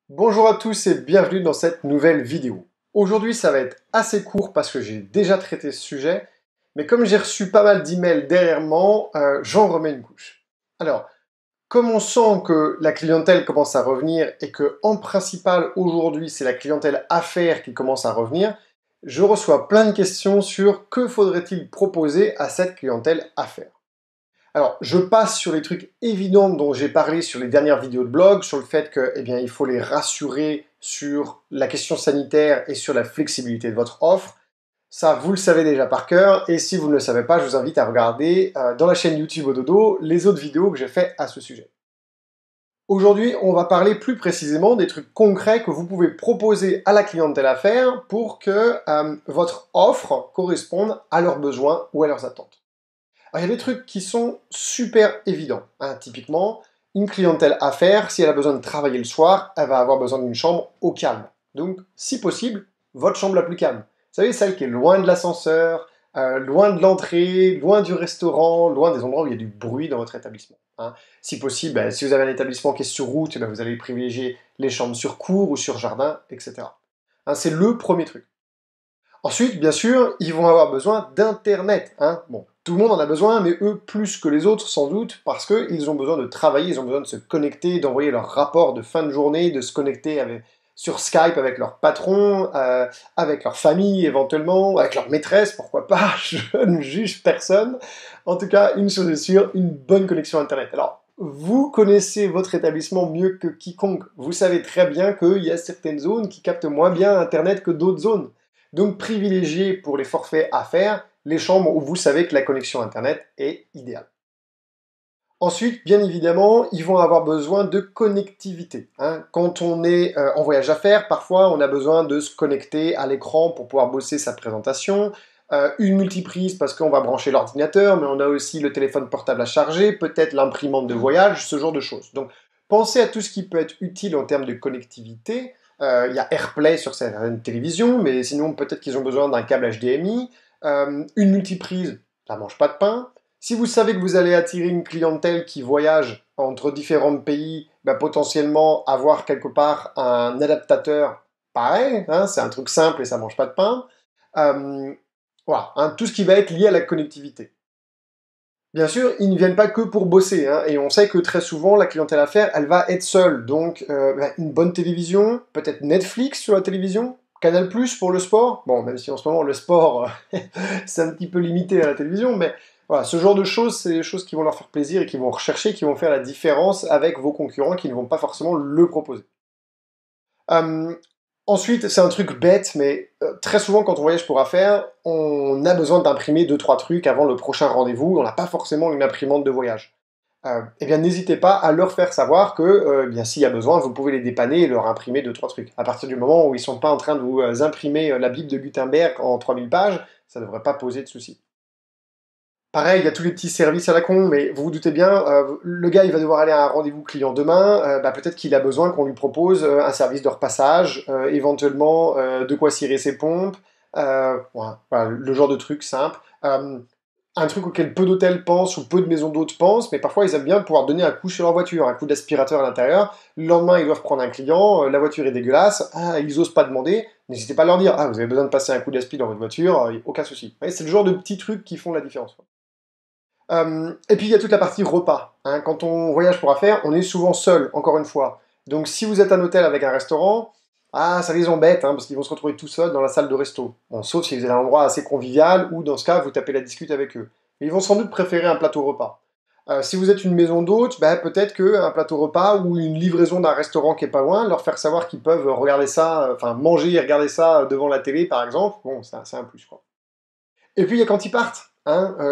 Bonjour à tous et bienvenue dans cette nouvelle vidéo. Aujourd'hui ça va être assez court parce que j'ai déjà traité ce sujet, mais comme j'ai reçu pas mal d'emails derrière moi, j'en remets une couche. Alors, comme on sent que la clientèle commence à revenir et que en principal aujourd'hui c'est la clientèle affaires qui commence à revenir, je reçois plein de questions sur que faudrait-il proposer à cette clientèle affaires. Alors, je passe sur les trucs évidents dont j'ai parlé sur les dernières vidéos de blog, sur le fait que, il faut les rassurer sur la question sanitaire et sur la flexibilité de votre offre. Ça, vous le savez déjà par cœur, et si vous ne le savez pas, je vous invite à regarder dans la chaîne YouTube Ododo les autres vidéos que j'ai fait à ce sujet. Aujourd'hui, on va parler plus précisément des trucs concrets que vous pouvez proposer à la clientèle affaires pour que votre offre corresponde à leurs besoins ou à leurs attentes. Alors, il y a des trucs qui sont super évidents. Typiquement, une clientèle affaires, si elle a besoin de travailler le soir, elle va avoir besoin d'une chambre au calme. Donc, si possible, votre chambre la plus calme. Vous savez, celle qui est loin de l'ascenseur, loin de l'entrée, loin du restaurant, loin des endroits où il y a du bruit dans votre établissement. Si possible, si vous avez un établissement qui est sur route, vous allez privilégier les chambres sur cour ou sur jardin, etc. C'est le premier truc. Ensuite, bien sûr, ils vont avoir besoin d'Internet. Bon, tout le monde en a besoin, mais eux plus que les autres sans doute, parce qu'ils ont besoin de travailler, ils ont besoin de se connecter, d'envoyer leur rapport de fin de journée, de se connecter sur Skype avec leur patron, avec leur famille éventuellement, avec leur maîtresse, pourquoi pas, je ne juge personne. En tout cas, une chose est sûre, une bonne connexion Internet. Alors, vous connaissez votre établissement mieux que quiconque. Vous savez très bien qu'il y a certaines zones qui captent moins bien Internet que d'autres zones. Donc privilégiez pour les forfaits affaires les chambres où vous savez que la connexion Internet est idéale. Ensuite, bien évidemment, ils vont avoir besoin de connectivité. Quand on est en voyage d'affaires, parfois on a besoin de se connecter à l'écran pour pouvoir bosser sa présentation, une multiprise parce qu'on va brancher l'ordinateur, mais on a aussi le téléphone portable à charger, peut-être l'imprimante de voyage, ce genre de choses. Donc pensez à tout ce qui peut être utile en termes de connectivité. Il y a AirPlay sur certaines télévisions, mais sinon peut-être qu'ils ont besoin d'un câble HDMI, une multiprise, ça mange pas de pain. Si vous savez que vous allez attirer une clientèle qui voyage entre différents pays, potentiellement avoir quelque part un adaptateur pareil, c'est un truc simple et ça mange pas de pain. Voilà, tout ce qui va être lié à la connectivité. Bien sûr, ils ne viennent pas que pour bosser, et on sait que très souvent, la clientèle affaires, elle va être seule. Donc, une bonne télévision, peut-être Netflix sur la télévision, Canal+ pour le sport. Bon, même si en ce moment, le sport, c'est un petit peu limité à la télévision, mais voilà, ce genre de choses, c'est des choses qui vont leur faire plaisir et qui vont rechercher, qui vont faire la différence avec vos concurrents qui ne vont pas forcément le proposer. Euh, Ensuite, c'est un truc bête, mais très souvent quand on voyage pour affaires, on a besoin d'imprimer 2-3 trucs avant le prochain rendez-vous, on n'a pas forcément une imprimante de voyage. Eh bien, n'hésitez pas à leur faire savoir que, bien, s'il y a besoin, vous pouvez les dépanner et leur imprimer 2-3 trucs. À partir du moment où ils ne sont pas en train de vous imprimer la Bible de Gutenberg en 3000 pages, ça ne devrait pas poser de soucis. Pareil, il y a tous les petits services à la con, mais vous vous doutez bien, le gars il va devoir aller à un rendez-vous client demain, peut-être qu'il a besoin qu'on lui propose un service de repassage, éventuellement de quoi cirer ses pompes, voilà, le genre de truc simple. Un truc auquel peu d'hôtels pensent ou peu de maisons d'hôtes pensent, mais parfois ils aiment bien pouvoir donner un coup sur leur voiture, un coup d'aspirateur à l'intérieur. Le lendemain, ils doivent prendre un client, la voiture est dégueulasse, ils osent pas demander. N'hésitez pas à leur dire, vous avez besoin de passer un coup d'aspi dans votre voiture, aucun souci. Ouais, c'est le genre de petits trucs qui font la différence. Et puis il y a toute la partie repas. Quand on voyage pour affaires, on est souvent seul, encore une fois. Donc si vous êtes un hôtel avec un restaurant, ça les embête, parce qu'ils vont se retrouver tout seuls dans la salle de resto. Bon, sauf si vous avez un endroit assez convivial, ou dans ce cas, vous tapez la discute avec eux. Mais ils vont sans doute préférer un plateau repas. Si vous êtes une maison d'hôtes, peut-être qu'un plateau repas ou une livraison d'un restaurant qui est pas loin, leur faire savoir qu'ils peuvent regarder ça, manger et regarder ça devant la télé par exemple, bon, c'est un plus quoi. Et puis il y a quand ils partent.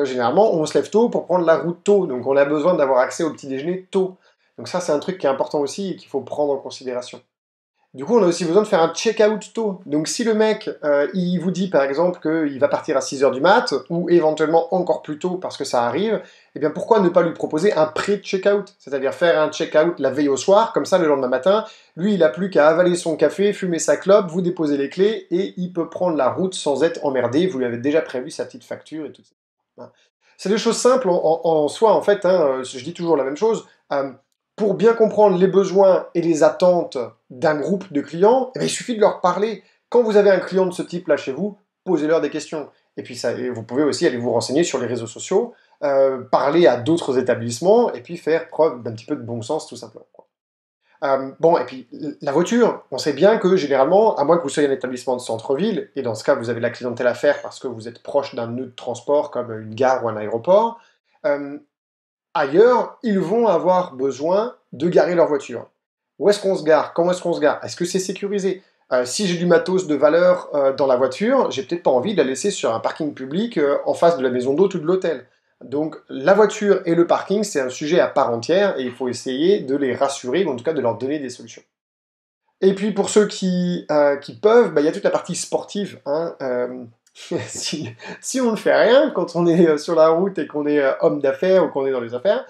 Généralement, on se lève tôt pour prendre la route tôt, donc on a besoin d'avoir accès au petit déjeuner tôt. Donc ça, c'est un truc qui est important aussi et qu'il faut prendre en considération. Du coup, on a aussi besoin de faire un check-out tôt. Donc si le mec, il vous dit par exemple qu'il va partir à 6h du mat, ou éventuellement encore plus tôt parce que ça arrive, eh bien pourquoi ne pas lui proposer un pré-check-out? C'est-à-dire faire un check-out la veille au soir, comme ça le lendemain matin, lui il a plus qu'à avaler son café, fumer sa clope, vous déposer les clés, et il peut prendre la route sans être emmerdé, vous lui avez déjà prévu sa petite facture et tout ça. C'est des choses simples en soi en fait, je dis toujours la même chose. Pour bien comprendre les besoins et les attentes d'un groupe de clients, eh bien, il suffit de leur parler. Quand vous avez un client de ce type-là chez vous, posez-leur des questions. Et puis vous pouvez aussi aller vous renseigner sur les réseaux sociaux, parler à d'autres établissements, et puis faire preuve d'un petit peu de bon sens tout simplement. Bon, et puis la voiture, on sait bien que généralement, à moins que vous soyez un établissement de centre-ville, et dans ce cas vous avez de la clientèle à faire parce que vous êtes proche d'un nœud de transport comme une gare ou un aéroport, euh, ailleurs, ils vont avoir besoin de garer leur voiture. Où est-ce qu'on se gare? Comment est-ce qu'on se gare? Est-ce que c'est sécurisé? Si j'ai du matos de valeur dans la voiture, j'ai peut-être pas envie de la laisser sur un parking public en face de la maison d'hôte ou de l'hôtel. Donc la voiture et le parking, c'est un sujet à part entière et il faut essayer de les rassurer, ou en tout cas de leur donner des solutions. Et puis pour ceux qui peuvent, bah, il y a toute la partie sportive. Hein, si on ne fait rien, quand on est sur la route et qu'on est homme d'affaires ou qu'on est dans les affaires,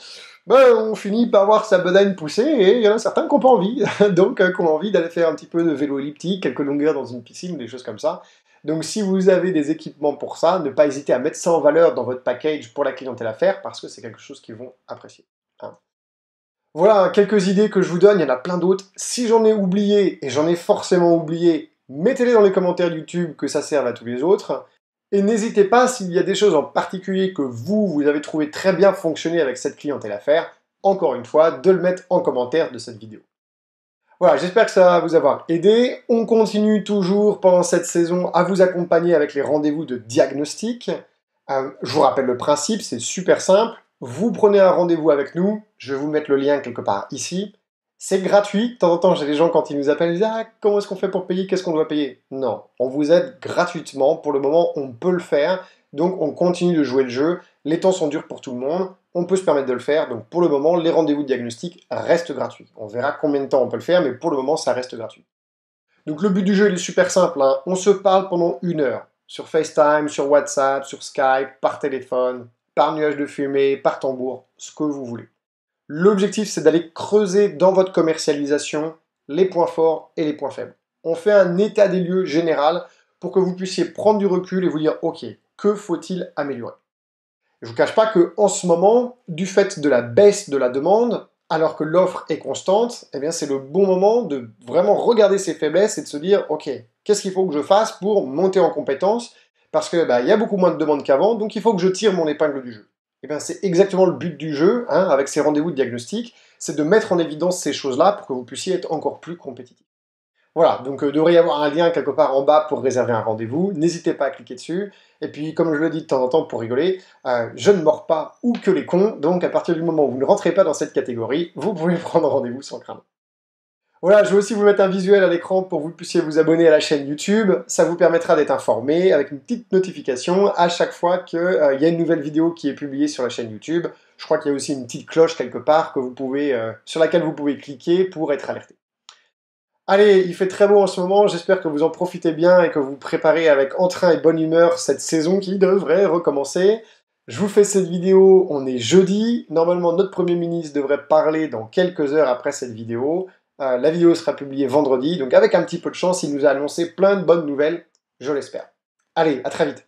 ben, on finit par voir sa bedaine pousser et il y en a certains qui n'ont pas envie, donc qui ont envie d'aller faire un petit peu de vélo elliptique, quelques longueurs dans une piscine, des choses comme ça. Donc si vous avez des équipements pour ça, ne pas hésiter à mettre ça en valeur dans votre package pour la clientèle affaires parce que c'est quelque chose qu'ils vont apprécier. Hein. Voilà quelques idées que je vous donne, il y en a plein d'autres. Si j'en ai oublié, et j'en ai forcément oublié, mettez-les dans les commentaires YouTube que ça serve à tous les autres. Et n'hésitez pas, s'il y a des choses en particulier que vous avez trouvé très bien fonctionner avec cette clientèle affaires, encore une fois, de le mettre en commentaire de cette vidéo. Voilà, j'espère que ça va vous avoir aidé. On continue toujours pendant cette saison à vous accompagner avec les rendez-vous de diagnostic. Je vous rappelle le principe, c'est super simple. Vous prenez un rendez-vous avec nous, je vais vous mettre le lien quelque part ici. C'est gratuit. De temps en temps, j'ai des gens quand ils nous appellent, ils disent « Ah, comment est-ce qu'on fait pour payer? Qu'est-ce qu'on doit payer ?» Non, on vous aide gratuitement. Pour le moment, on peut le faire. Donc, on continue de jouer le jeu. Les temps sont durs pour tout le monde. On peut se permettre de le faire. Donc, pour le moment, les rendez-vous de diagnostic restent gratuits. On verra combien de temps on peut le faire, mais pour le moment, ça reste gratuit. Donc, le but du jeu, il est super simple. Hein. On se parle pendant 1 heure. Sur FaceTime, sur WhatsApp, sur Skype, par téléphone, par nuage de fumée, par tambour, ce que vous voulez. L'objectif, c'est d'aller creuser dans votre commercialisation les points forts et les points faibles. On fait un état des lieux général pour que vous puissiez prendre du recul et vous dire « Ok, que faut-il améliorer ?» Je ne vous cache pas qu'en ce moment, du fait de la baisse de la demande, alors que l'offre est constante, eh bien c'est le bon moment de vraiment regarder ses faiblesses et de se dire « Ok, qu'est-ce qu'il faut que je fasse pour monter en compétence ?» Parce que y a beaucoup moins de demandes qu'avant, donc il faut que je tire mon épingle du jeu. Eh bien, c'est exactement le but du jeu, hein, avec ces rendez-vous de diagnostic, c'est de mettre en évidence ces choses-là pour que vous puissiez être encore plus compétitif. Voilà, donc il devrait y avoir un lien quelque part en bas pour réserver un rendez-vous, n'hésitez pas à cliquer dessus, et puis comme je le dis de temps en temps pour rigoler, je ne mords pas ou que les cons, donc à partir du moment où vous ne rentrez pas dans cette catégorie, vous pouvez prendre rendez-vous sans crainte. Voilà, je vais aussi vous mettre un visuel à l'écran pour que vous puissiez vous abonner à la chaîne YouTube. Ça vous permettra d'être informé avec une petite notification à chaque fois qu'il y a une nouvelle vidéo qui est publiée sur la chaîne YouTube. Je crois qu'il y a aussi une petite cloche quelque part que sur laquelle vous pouvez cliquer pour être alerté. Allez, il fait très beau en ce moment, j'espère que vous en profitez bien et que vous préparez avec entrain et bonne humeur cette saison qui devrait recommencer. Je vous fais cette vidéo, on est jeudi. Normalement, notre Premier ministre devrait parler dans quelques heures après cette vidéo. La vidéo sera publiée vendredi, donc avec un petit peu de chance, il nous a annoncé plein de bonnes nouvelles, je l'espère. Allez, à très vite.